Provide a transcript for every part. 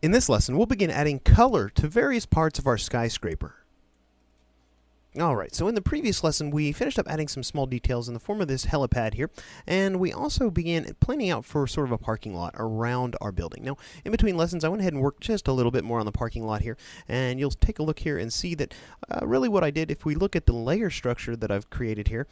In this lesson, we'll begin adding color to various parts of our skyscraper. Alright, so in the previous lesson, we finished up adding some small details in the form of this helipad here, and we also began planning out for sort of a parking lot around our building. Now, in between lessons, I went ahead and worked just a little bit more on the parking lot here, and you'll take a look here and see that really what I did, if we look at the layer structure that I've created here,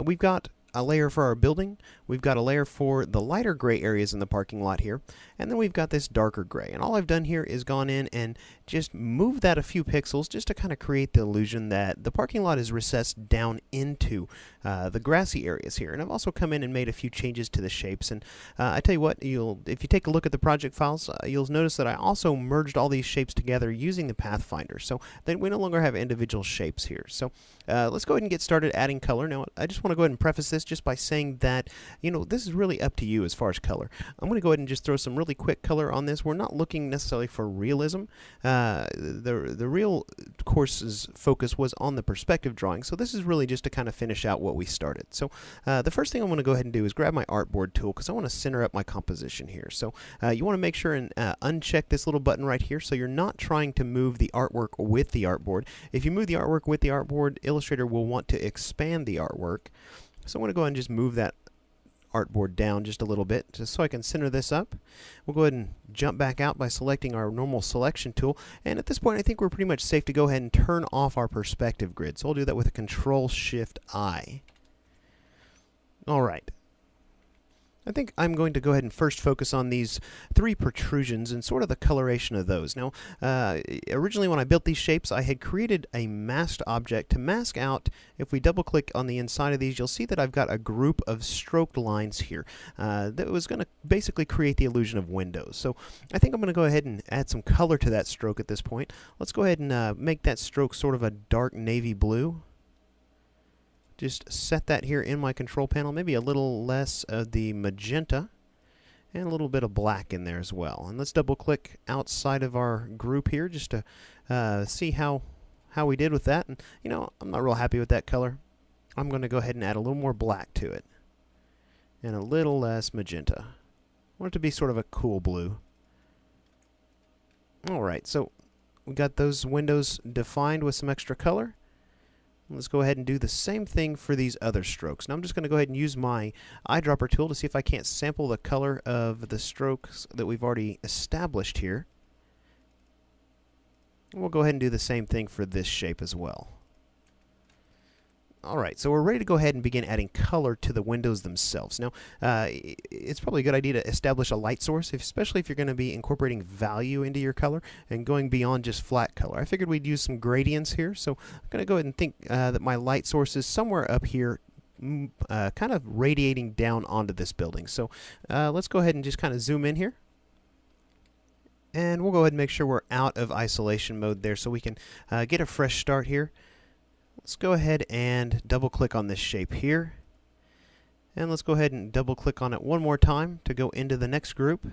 we've got a layer for our building, we've got a layer for the lighter gray areas in the parking lot here, and then we've got this darker gray. And all I've done here is gone in and just moved that a few pixels just to kind of create the illusion that the parking lot is recessed down into the grassy areas here. And I've also come in and made a few changes to the shapes. And I tell you what, if you take a look at the project files, you'll notice that I also merged all these shapes together using the Pathfinder. So then we no longer have individual shapes here. So let's go ahead and get started adding color. Now, I just want to go ahead and preface this just by saying that, this is really up to you as far as color. I'm going to go ahead and just throw some really quick color on this. We're not looking necessarily for realism. The real course's focus was on the perspective drawing, so this is really just to kind of finish out what we started. So the first thing I want to go ahead and do is grab my artboard tool because I want to center up my composition here. So you want to make sure and uncheck this little button right here so you're not trying to move the artwork with the artboard. If you move the artwork with the artboard, Illustrator will want to expand the artwork. So I want to go ahead and just move that artboard down just a little bit just so I can center this up. We'll go ahead and jump back out by selecting our normal selection tool, and at this point I think we're pretty much safe to go ahead and turn off our perspective grid. So I'll do that with a Control-Shift-I. Alright. I think I'm going to go ahead and first focus on these three protrusions and sort of the coloration of those. Now, originally when I built these shapes, I had created a masked object to mask out. If we double click on the inside of these, you'll see that I've got a group of stroked lines here that was going to basically create the illusion of windows. So I think I'm going to go ahead and add some color to that stroke at this point. Let's go ahead and make that stroke sort of a dark navy blue. Just set that here in my control panel, maybe a little less of the magenta and a little bit of black in there as well. And let's double click outside of our group here just to see how we did with that. And I'm not real happy with that color. I'm going to go ahead and add a little more black to it and a little less magenta. I want it to be sort of a cool blue. Alright, so we got those windows defined with some extra color. Let's go ahead and do the same thing for these other strokes. Now I'm just going to go ahead and use my eyedropper tool to see if I can't sample the color of the strokes that we've already established here. And we'll go ahead and do the same thing for this shape as well. Alright, so we're ready to go ahead and begin adding color to the windows themselves. Now, it's probably a good idea to establish a light source, especially if you're going to be incorporating value into your color and going beyond just flat color. I figured we'd use some gradients here, so I'm going to go ahead and think that my light source is somewhere up here, kind of radiating down onto this building. So let's go ahead and just kind of zoom in here. And we'll go ahead and make sure we're out of isolation mode there so we can get a fresh start here. Let's go ahead and double click on this shape here. And let's go ahead and double click on it one more time to go into the next group.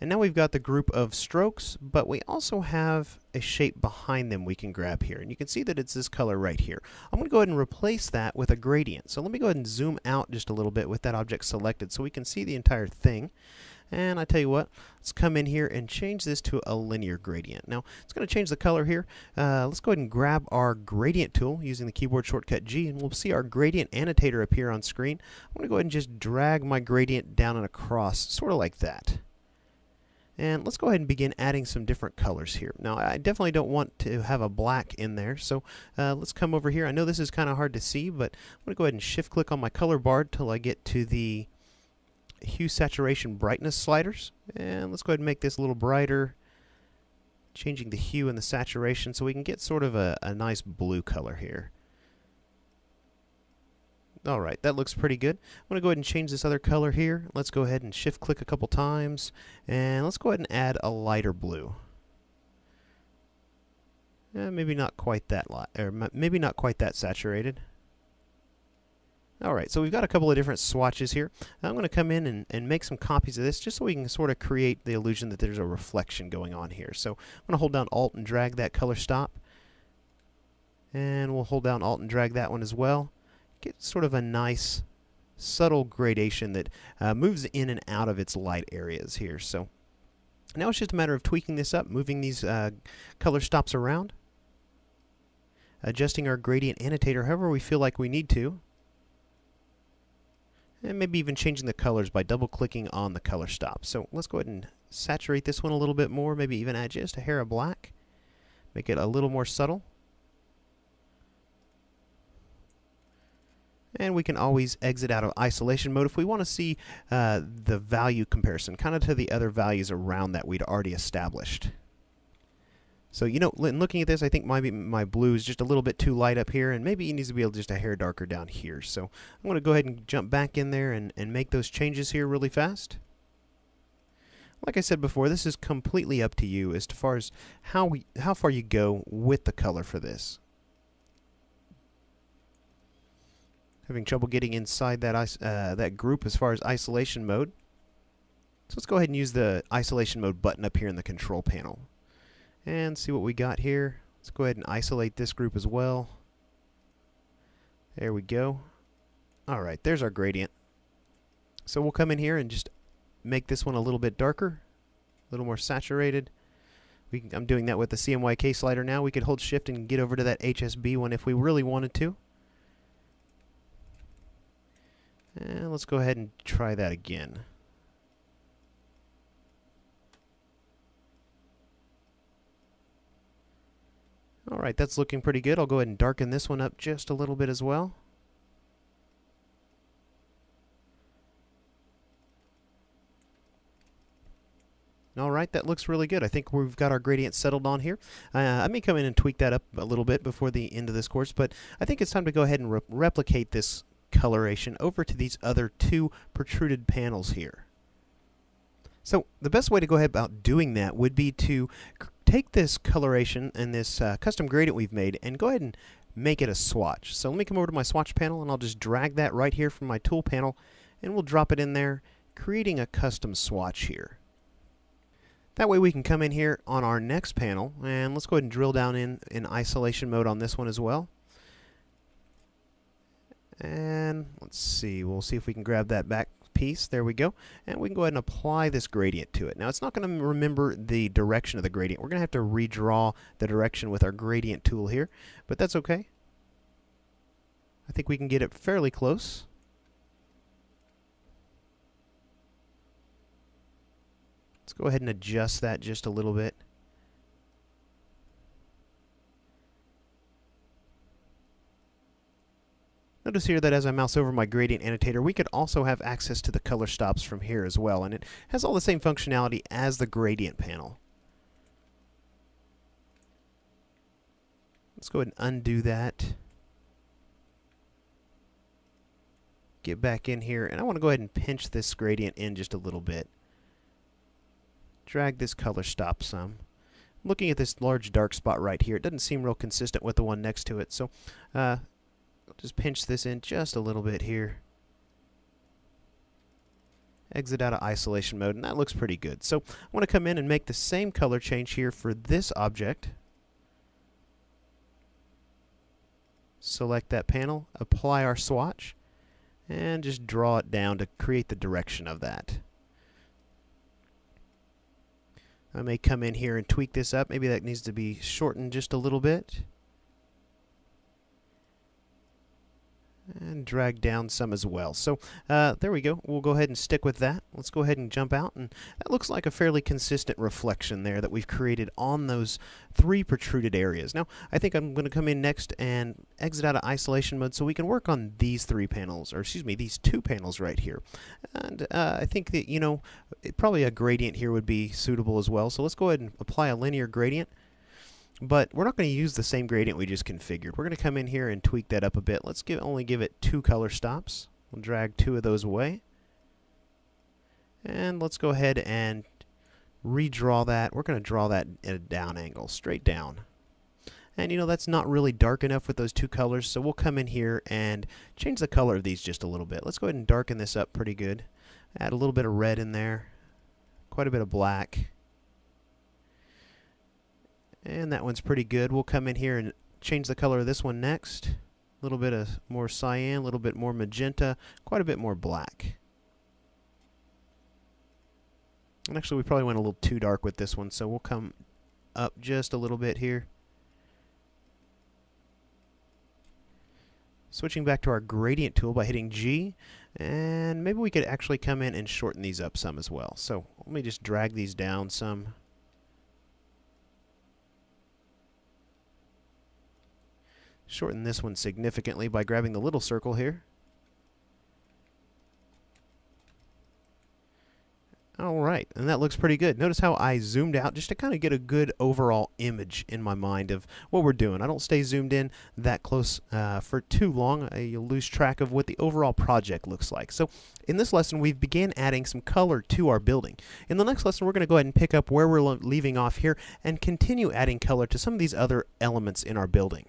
And now we've got the group of strokes, but we also have a shape behind them we can grab here. And you can see that it's this color right here. I'm going to go ahead and replace that with a gradient. So let me go ahead and zoom out just a little bit with that object selected so we can see the entire thing. And I tell you what, let's come in here and change this to a linear gradient. Now, it's going to change the color here. Let's go ahead and grab our gradient tool using the keyboard shortcut G, and we'll see our gradient annotator appear on screen. I'm going to go ahead and just drag my gradient down and across, sort of like that. And let's go ahead and begin adding some different colors here. Now, I definitely don't want to have a black in there, so let's come over here. I know this is kind of hard to see, but I'm going to go ahead and shift-click on my color bar till I get to the hue, saturation, brightness sliders, and let's go ahead and make this a little brighter, changing the hue and the saturation so we can get sort of a nice blue color here. Alright, that looks pretty good. I'm going to go ahead and change this other color here. Let's go ahead and shift click a couple times, and let's go ahead and add a lighter blue. Maybe not quite that light, or maybe not quite that saturated. Alright, so we've got a couple of different swatches here. I'm going to come in and make some copies of this just so we can sort of create the illusion that there's a reflection going on here. So I'm going to hold down Alt and drag that color stop. And we'll hold down Alt and drag that one as well. Get sort of a nice subtle gradation that moves in and out of its light areas here. So Now it's just a matter of tweaking this up, moving these color stops around, adjusting our gradient annotator however we feel like we need to, and maybe even changing the colors by double-clicking on the color stop. So let's go ahead and saturate this one a little bit more, maybe even add just a hair of black, make it a little more subtle. And we can always exit out of isolation mode if we want to see the value comparison, kind of to the other values around that we'd already established. So, you know, in looking at this, I think my blue is just a little bit too light up here, and maybe it needs to be just a hair darker down here. So I'm going to go ahead and jump back in there and make those changes here really fast. Like I said before, this is completely up to you as far as how far you go with the color for this. Having trouble getting inside that group as far as isolation mode. So let's go ahead and use the isolation mode button up here in the control panel. And see what we got here. Let's go ahead and isolate this group as well. There we go. Alright, there's our gradient. So we'll come in here and just make this one a little bit darker, a little more saturated. I'm doing that with the CMYK slider now. We could hold shift and get over to that HSB one if we really wanted to. And let's go ahead and try that again. Alright, that's looking pretty good. I'll go ahead and darken this one up just a little bit as well. Alright, that looks really good. I think we've got our gradient settled on here. I may come in and tweak that up a little bit before the end of this course, but I think it's time to go ahead and replicate this coloration over to these other two protruded panels here. So the best way to go ahead about doing that would be to take this coloration and this custom gradient we've made and go ahead and make it a swatch. So let me come over to my swatch panel and I'll just drag that right here from my tool panel and we'll drop it in there, creating a custom swatch here. That way we can come in here on our next panel and let's go ahead and drill down in isolation mode on this one as well. And let's see, we'll see if we can grab that back piece. There we go. And we can go ahead and apply this gradient to it. Now it's not going to remember the direction of the gradient. We're going to have to redraw the direction with our gradient tool here, but that's okay. I think we can get it fairly close. Let's go ahead and adjust that just a little bit. Notice here that as I mouse over my gradient annotator, we could also have access to the color stops from here as well, and it has all the same functionality as the gradient panel. Let's go ahead and undo that. Get back in here, and I want to go ahead and pinch this gradient in just a little bit. Drag this color stop some. Looking at this large dark spot right here, it doesn't seem real consistent with the one next to it, so just pinch this in just a little bit here. Exit out of isolation mode, and that looks pretty good. So I want to come in and make the same color change here for this object. Select that panel, apply our swatch, and just draw it down to create the direction of that. I may come in here and tweak this up. Maybe that needs to be shortened just a little bit. And drag down some as well. So there we go. We'll go ahead and stick with that. Let's go ahead and jump out, and that looks like a fairly consistent reflection there that we've created on those three protruded areas. Now I think I'm going to come in next and exit out of isolation mode so we can work on these three panels, or excuse me, these two panels right here. And I think that, you know, probably a gradient here would be suitable as well. So let's go ahead and apply a linear gradient. But we're not going to use the same gradient we just configured. We're going to come in here and tweak that up a bit. Let's only give it 2 color stops. We'll drag 2 of those away. And let's go ahead and redraw that. We're going to draw that at a down angle, straight down. And you know, that's not really dark enough with those 2 colors, so we'll come in here and change the color of these just a little bit. Let's go ahead and darken this up pretty good. Add a little bit of red in there, quite a bit of black. And that one's pretty good. We'll come in here and change the color of this one next. A little bit of more cyan, a little bit more magenta, quite a bit more black. And actually, we probably went a little too dark with this one, so we'll come up just a little bit here. Switching back to our gradient tool by hitting G, and maybe we could actually come in and shorten these up some as well. So let me just drag these down some. Shorten this one significantly by grabbing the little circle here. Alright, and that looks pretty good. Notice how I zoomed out just to kind of get a good overall image in my mind of what we're doing. I don't stay zoomed in that close for too long. You'll lose track of what the overall project looks like. So in this lesson, we've began adding some color to our building. In the next lesson, we're going to go ahead and pick up where we're leaving off here and continue adding color to some of these other elements in our building.